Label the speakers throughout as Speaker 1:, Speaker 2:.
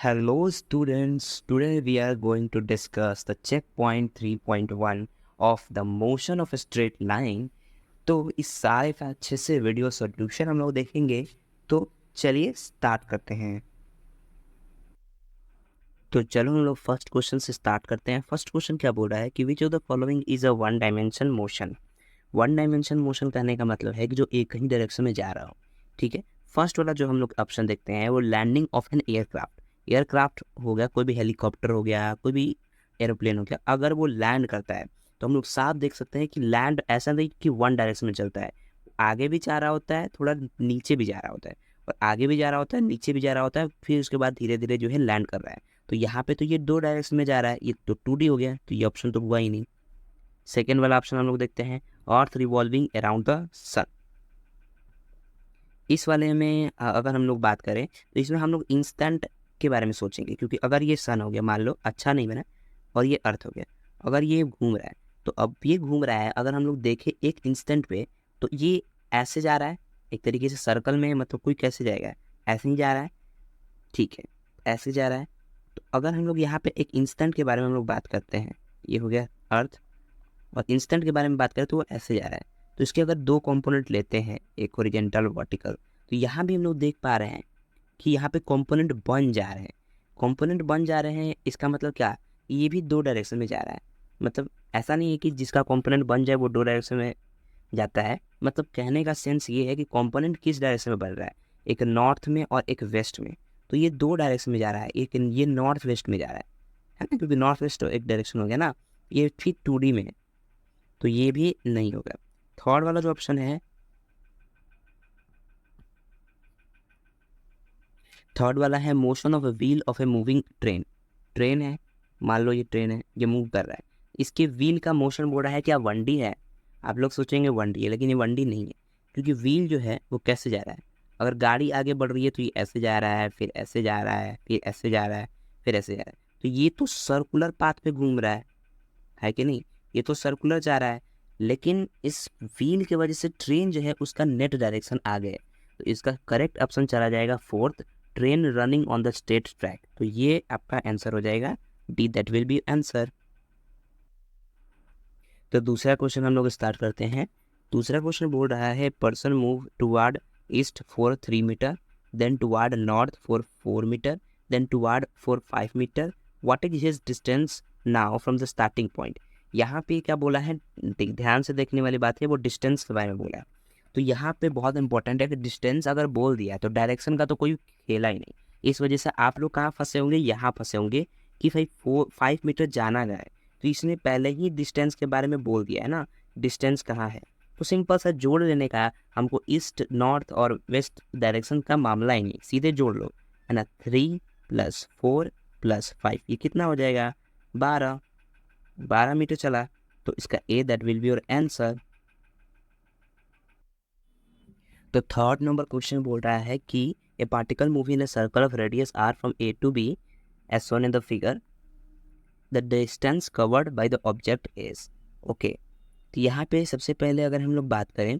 Speaker 1: Hello students, today we are going to discuss the checkpoint 3.1 of the motion of a straight line। तो इस सारे का अच्छे से वीडियो सॉल्यूशन हम लोग देखेंगे। तो चलिए स्टार्ट करते हैं। तो चलो हम लोग फर्स्ट क्वेश्चन से स्टार्ट करते हैं। फर्स्ट क्वेश्चन क्या बोल रहा है कि which of the following is a one dimension motion. One dimension motion कहने का मतलब है कि जो एक ही डायरेक्शन में जा रहा हो। ठीक है, फर्स्ट वाला जो हम लोग ऑप्शन देखते हैं वो landing of an aircraft. Aircraft हो गया, कोई भी हेलीकॉप्टर हो गया, कोई भी एरोप्लेन हो गया, अगर वो लैंड करता है तो हम लोग साफ देख सकते हैं कि लैंड ऐसा नहीं कि वन डायरेक्शन में चलता है, आगे भी जा रहा होता है, थोड़ा नीचे भी जा रहा होता है, और आगे भी जा रहा होता है, नीचे भी जा रहा होता है, फिर उसके बाद धीरे धीरे जो है लैंड कर रहा है। तो यहाँ पे तो ये दो डायरेक्शन में जा रहा है, ये तो 2D हो गया, तो ये ऑप्शन तो हुआ ही नहीं। सेकेंड वाला ऑप्शन हम लोग देखते हैं, अर्थ रिवॉल्विंग अराउंड द सन। इस वाले में अगर हम लोग बात करें तो इसमें हम लोग इंस्टेंट के बारे में सोचेंगे, क्योंकि अगर ये सन हो गया, मान लो अच्छा नहीं बना, और ये अर्थ हो गया, अगर ये घूम रहा है, तो अब ये घूम रहा है, अगर हम लोग देखें एक इंस्टेंट पे, तो ये ऐसे जा रहा है एक तरीके से सर्कल में, मतलब कोई कैसे जाएगा, ऐसे ही जा रहा है, ठीक है, ऐसे जा रहा है। तो अगर हम लोग यहाँ पे एक इंस्टेंट के बारे में हम लोग बात करते हैं, ये हो गया अर्थ, और इंस्टेंट के बारे में बात करें तो वो ऐसे जा रहा है। तो इसके अगर दो कंपोनेंट लेते हैं, एक हॉरिजॉन्टल और वर्टिकल, तो यहाँ भी हम लोग देख पा रहे हैं कि यहाँ पे कंपोनेंट बन जा रहे हैं। कंपोनेंट बन जा रहे हैं, इसका मतलब क्या, ये भी दो डायरेक्शन में जा रहा है। मतलब ऐसा नहीं है कि जिसका कंपोनेंट बन जाए वो दो डायरेक्शन में जाता है, मतलब कहने का सेंस ये है कि कंपोनेंट किस डायरेक्शन में बन रहा है, एक नॉर्थ में और एक वेस्ट में। तो ये दो डायरेक्शन में जा रहा है, एक ये नॉर्थ वेस्ट में जा रहा है ना, क्योंकि नॉर्थ वेस्ट तो एक डायरेक्शन हो गया ना, ये फिर 2D में है, तो ये भी नहीं होगा। थर्ड वाला जो ऑप्शन है, थर्ड वाला है motion of a wheel of a moving train. Train है, मान लो ये ट्रेन है, ये मूव कर रहा है, इसके व्हील का मोशन बोल रहा है, क्या 1D है? आप लोग सोचेंगे 1D है, लेकिन ये 1D नहीं है, क्योंकि व्हील जो है वो कैसे जा रहा है, अगर गाड़ी आगे बढ़ रही है तो ये ऐसे जा रहा है, फिर ऐसे जा रहा है, फिर ऐसे जा रहा है, फिर ऐसे जा रहा है। तो ये तो सर्कुलर पाथ पे घूम रहा है कि नहीं? ये तो सर्कुलर जा रहा है, लेकिन इस व्हील की वजह से ट्रेन जो है उसका नेट डायरेक्शन आ गया। तो इसका करेक्ट ऑप्शन चला जाएगा fourth, train running on the straight track. तो ये आपका आंसर हो जाएगा D, that will B answer. तो दूसरा क्वेश्चन हम लोग स्टार्ट करते हैं। दूसरा क्वेश्चन बोल रहा है, person move toward east for 3 metre, then toward north for 4 metre, then toward for 5 metre, what is his distance now from the starting point. यहाँ पे क्या बोला है, ध्यान से देखने वाली बात है, वो डिस्टेंस के बारे में बोला है। तो यहाँ पे बहुत इंपॉर्टेंट है कि डिस्टेंस अगर बोल दिया तो डायरेक्शन का तो कोई खेला ही नहीं। इस वजह से आप लोग कहाँ फंसे होंगे, यहाँ फंसे होंगे कि भाई 5 मीटर जाना है, तो इसने पहले ही डिस्टेंस के बारे में बोल दिया है ना, डिस्टेंस कहाँ है, तो सिंपल सा जोड़ लेने का, हमको ईस्ट नॉर्थ और वेस्ट डायरेक्शन का मामला ही नहीं, सीधे जोड़ लो, है ना। 3 + 4 + 5, ये कितना हो जाएगा, 12 मीटर चला। तो इसका A, that will be your answer. तो थर्ड नंबर क्वेश्चन बोल रहा है कि a particle move in a circle of radius r from A to B as shown in the figure, the distance covered by the object is. Okay, तो यहाँ पे सबसे पहले अगर हम लोग बात करें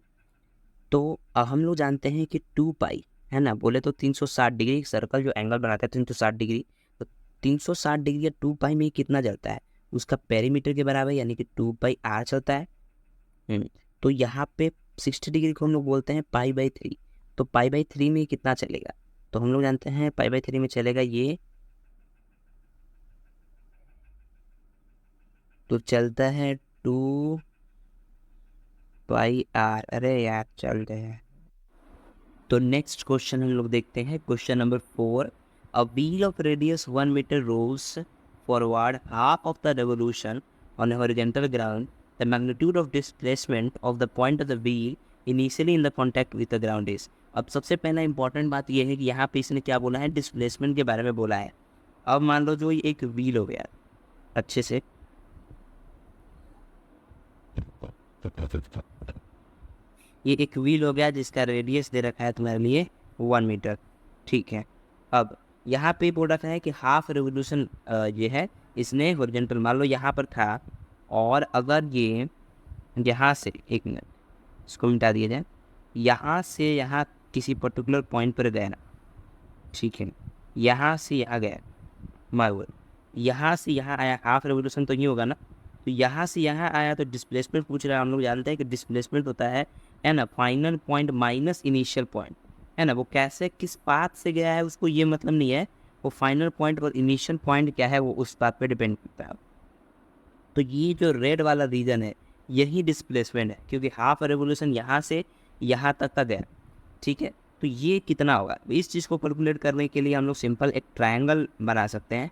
Speaker 1: तो हम लोग जानते हैं कि 2 पाई है ना, बोले तो 360 डिग्री, सर्कल जो एंगल बनाता है 360 डिग्री, तो 360 डिग्री या 2 पाई में कितना चलता है, उसका पेरीमीटर के बराबर, यानी कि 2 πr चलता है। तो यहाँ पे 60 डिग्री को हम लोग बोलते हैं π/3। तो π/3 में कितना चलेगा, तो हम लोग जानते हैं π/3 में चलेगा ये, तो चलता है 2 πr। अरे यार चल रहे हैं। तो नेक्स्ट क्वेश्चन हम लोग देखते हैं, question number 4। A wheel of radius 1 metre rolls forward half of the revolution on a horizontal ground. The magnitude of displacement of the point of the wheel initially in the contact with the ground is। अब सबसे पहला important बात यह है कि यहाँ पे इसने क्या बोला है, डिस्प्लेसमेंट के बारे में बोला है। अब मान लो जो ये एक व्हील हो गया, अच्छे से ये एक व्हील हो गया जिसका रेडियस दे रखा है तुम्हारे लिए 1 मीटर, ठीक है। अब यहाँ पे बोल रखा है कि हाफ रेवोल्यूशन ये है, इसने हॉरिजॉन्टल, मान लो यहाँ पर था, और अगर ये यहाँ से, एक मिनट इसको मिटा दिया जाए, यहाँ से यहाँ किसी पर्टिकुलर पॉइंट पर गया ना, ठीक है, यहाँ से यहाँ गया, मार्वल। यहाँ से यहाँ आया, हाफ रेवोल्यूशन तो ये होगा ना, तो यहाँ से यहाँ आया तो डिस्प्लेसमेंट पूछ रहा है। हम लोग जानते हैं कि डिस्प्लेसमेंट होता है ना, final point minus initial point, है ना। वो कैसे किस पाथ से गया है उसको ये मतलब नहीं है, वो फाइनल पॉइंट और इनिशियल पॉइंट क्या है वो उस पाथ पे डिपेंड करता है। तो ये जो रेड वाला रीजन है यही डिस्प्लेसमेंट है, क्योंकि हाफ रेवोल्यूशन यहाँ से यहाँ तक का गया, ठीक है। तो ये कितना होगा, इस चीज़ को कैलकुलेट करने के लिए हम लोग सिंपल एक ट्रायंगल बना सकते हैं।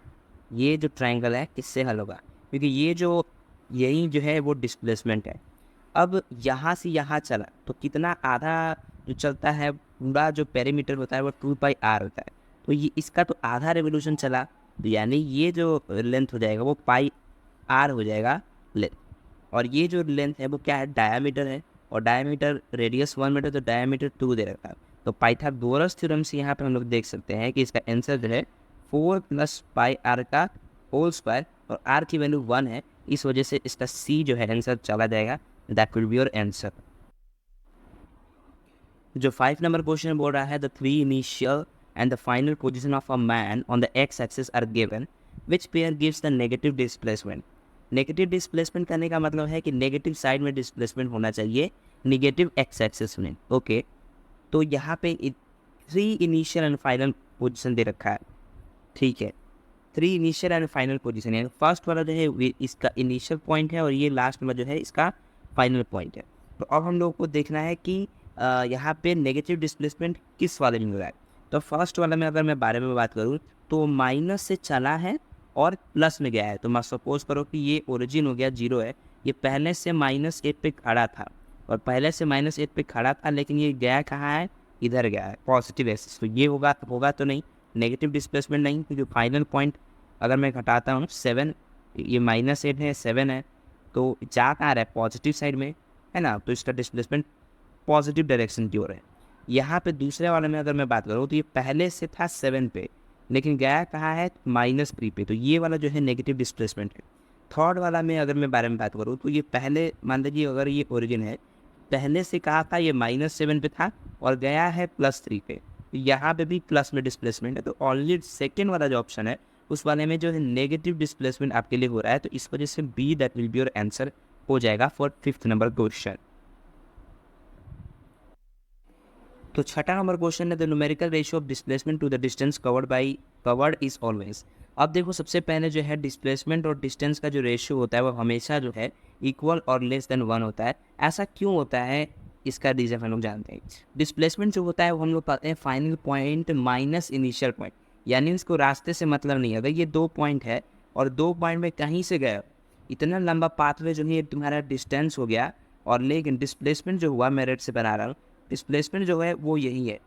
Speaker 1: ये जो ट्रायंगल है किससे हल होगा, क्योंकि ये जो यही जो है वो डिस्प्लेसमेंट है। अब यहाँ से यहाँ चला तो कितना, आधा जो चलता है पूरा जो पेरीमीटर होता है वो 2πr होता है, तो ये इसका तो आधा रेवोल्यूशन चला, तो यानी ये जो लेंथ हो जाएगा वो πr हो जाएगा लेंथ। और ये जो लेंथ है वो क्या है, डायामीटर है, और डायामीटर रेडियस 1 मीटर, तो डायामीटर 2 दे रखा है। तो पाइथागोरस थ्योरम से यहाँ पे हम लोग देख सकते हैं कि इसका आंसर जो है 4 + πr का होल स्क्वायर, और r की वैल्यू 1 है, इस वजह से इसका c जो है आंसर चला जाएगा, that will be your answer. जो 5 नंबर क्वेश्चन बोल रहा है, the 3 initial and the final position of a man on the x axis are given, which pair gives the negative displacement. Negative displacement करने का मतलब है कि नेगेटिव साइड में डिस्प्लेसमेंट होना चाहिए नेगेटिव एक्स एक्सिस में, ओके। तो यहाँ पे 3 इनिशियल एंड फाइनल पोजीशन दे रखा है, ठीक है। 3 इनिशियल एंड फाइनल पोजीशन है, फर्स्ट वाला जो है इसका इनिशियल पॉइंट है और ये लास्ट वाला जो है इसका फाइनल पॉइंट है। तो अब हम लोग को देखना है कि यहाँ पे नेगेटिव डिस्प्लेसमेंट किस वाले में हो रहा है। तो फर्स्ट वाला में अगर मैं बारे में बात करूँ तो माइनस से चला है और प्लस में गया है। तो मैं सपोज करो कि ये ओरिजिन हो गया 0 है, ये पहले से -8 पे खड़ा था, और पहले से -8 पे खड़ा था, लेकिन ये गया कहाँ है, इधर गया है पॉजिटिव एक्सिस। तो ये होगा तो नहीं, नेगेटिव डिस्प्लेसमेंट नहीं, क्योंकि फाइनल पॉइंट अगर मैं घटाता हूँ 7, ये -8 है 7 है, तो जा कहाँ रहा है, पॉजिटिव साइड में, है ना। तो इसका डिस्प्लेसमेंट पॉजिटिव डायरेक्शन की ओर है। यहाँ पे दूसरे वाले में अगर मैं बात करूँ तो ये पहले से था 7 पे, लेकिन गया कहाँ है, -3 पे, तो ये वाला जो है नेगेटिव डिस्प्लेसमेंट है। थर्ड वाला में अगर मैं बारे में बात करूँ तो ये पहले, मान लीजिए अगर ये ओरिजिन है, पहले से कहा था ये -7 पे था और गया है +3 पे, यहाँ पे भी प्लस में डिस्प्लेसमेंट है। तो ऑनली सेकेंड वाला जो ऑप्शन है उस वाले में जो है नेगेटिव डिस्प्लेसमेंट आपके लिए हो रहा है, तो इस वजह से B, that will be your answer हो जाएगा फॉर 5th नंबर क्वेश्चन। तो छठा नंबर क्वेश्चन है, the numerical ratio of displacement to the distance covered is always. अब देखो सबसे पहले जो है डिस्प्लेसमेंट और डिस्टेंस का जो रेशियो होता है वो हमेशा जो है इक्वल और लेस देन 1 होता है। ऐसा क्यों होता है, इसका रीज़न हम लोग जानते हैं। डिस्प्लेसमेंट जो होता है वो हम लोग पाते हैं final point minus initial point, यानी उसको रास्ते से मतलब नहीं है। अगर ये 2 पॉइंट है और 2 पॉइंट में कहीं से गए, इतना लंबा पाथवे जो है तुम्हारा डिस्टेंस हो गया, और लेकिन डिस्प्लेसमेंट जो हुआ, मैं रेड से बना रहा हूँ, डिस्प्लेसमेंट जो है वो यही है।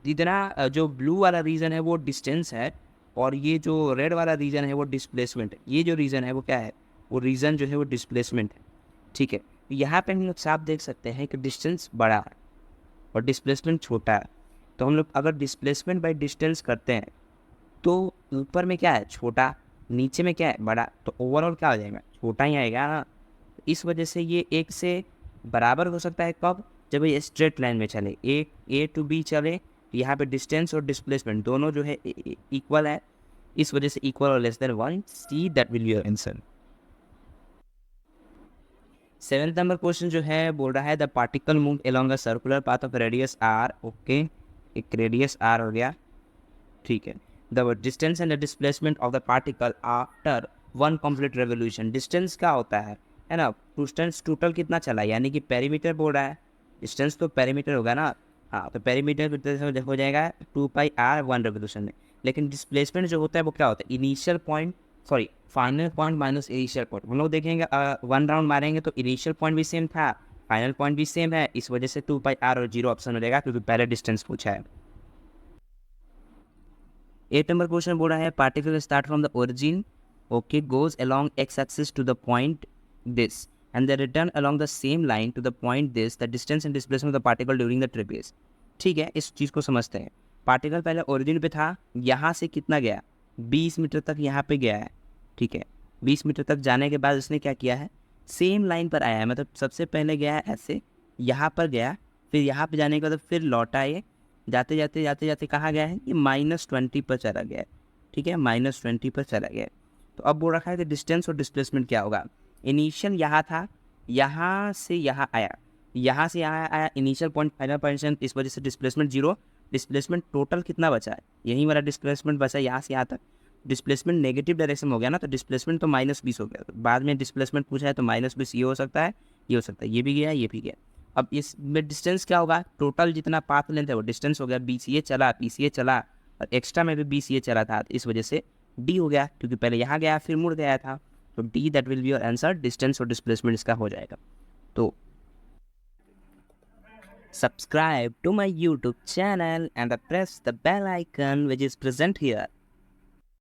Speaker 1: जितना जो ब्लू वाला रीजन है वो डिस्टेंस है, और ये जो रेड वाला रीजन है वो डिस्प्लेसमेंट है। ये जो रीजन है वो क्या है, वो रीजन जो है वो डिस्प्लेसमेंट है, ठीक है। यहाँ पे हम लोग साफ देख सकते हैं कि डिस्टेंस बड़ा है और डिस्प्लेसमेंट छोटा है। तो हम लोग अगर डिस्प्लेसमेंट बाई डिस्टेंस करते हैं तो ऊपर में क्या है, छोटा, नीचे में क्या है, बड़ा, तो ओवरऑल क्या हो जाएगा, छोटा ही आएगा ना। इस वजह से ये एक से बराबर हो सकता है कब, जब ये स्ट्रेट लाइन में चले, ए टू बी चले, तो यहाँ पे डिस्टेंस और डिस्प्लेसमेंट दोनों जो है इक्वल है, इस वजह से इक्वल और less than 1, C, that will be your answer. 7th number question जो है बोल रहा है, the particle move along a circular path of radius r, okay, एक रेडियस r हो गया, ठीक है। The distance and the displacement of the particle after 1 complete revolution. Distance क्या होता है ना, डिस्टेंस टोटल कितना चला, यानी कि पेरीमीटर बोल रहा है, डिस्टेंस तो पेरीमीटर होगा ना, हाँ, तो पेरीमीटर हो जाएगा 2πr 1 रेवोल्यूशन में। लेकिन डिस्प्लेसमेंट जो होता है वो क्या होता है, initial point, sorry final point minus initial point. हम लोग देखेंगे 1 राउंड मारेंगे तो इनिशियल पॉइंट भी सेम था, फाइनल पॉइंट भी सेम है, इस वजह से 2πr और 0 ऑप्शन हो जाएगा, क्योंकि पहले डिस्टेंस पूछा है। 8 नंबर क्वेश्चन बोल रहा है, particle start from the origin, okay, goes along x axis to the point this and the return along the same line to the point this, the distance and displacement of the particle during the trip is. ठीक है, इस चीज़ को समझते हैं। Particle पहले origin पे था, यहाँ से कितना गया, 20 मीटर तक यहाँ पे गया है, ठीक है। 20 मीटर तक जाने के बाद उसने क्या किया है, सेम लाइन पर आया है, मतलब सबसे पहले गया है ऐसे, यहाँ पर गया, फिर यहाँ पे जाने के बाद फिर लौटा, ये जाते जाते कहाँ गया है, ये -20 पर चला गया है, ठीक है, -20 पर चला गया। तो अब बोल रखा है कि डिस्टेंस और डिस्प्लेसमेंट क्या होगा। इनिशियल यहाँ था, यहाँ से यहाँ आया, यहाँ से यहाँ आया, इनिशियल पॉइंट फाइनल पॉइंट, इस वजह से डिस्प्लेसमेंट 0। डिस्प्लेसमेंट टोटल कितना बचा है, यही मेरा डिस्प्लेसमेंट बचा यहाँ से यहाँ तक। डिस्प्लेसमेंट नेगेटिव डायरेक्शन हो गया ना, तो डिस्प्लेसमेंट तो -20 हो गया। तो बाद में डिस्प्लेसमेंट पूछा है तो -20 ये हो सकता है, ये हो सकता है, ये भी गया, ये भी गया। अब इसमें डिस्टेंस क्या होगा, टोटल जितना पाथ लेंथ है वो डिस्टेंस हो गया। BCA चला, PCA चला, और एक्स्ट्रा में भी BCA चला था, तो इस वजह से D हो गया, क्योंकि पहले यहाँ गया फिर मुड़ गया था। तो D that will be your answer, distance और डिस्प्लेसमेंट इसका हो जाएगा। तो subscribe to my YouTube channel and press the bell icon which is present here.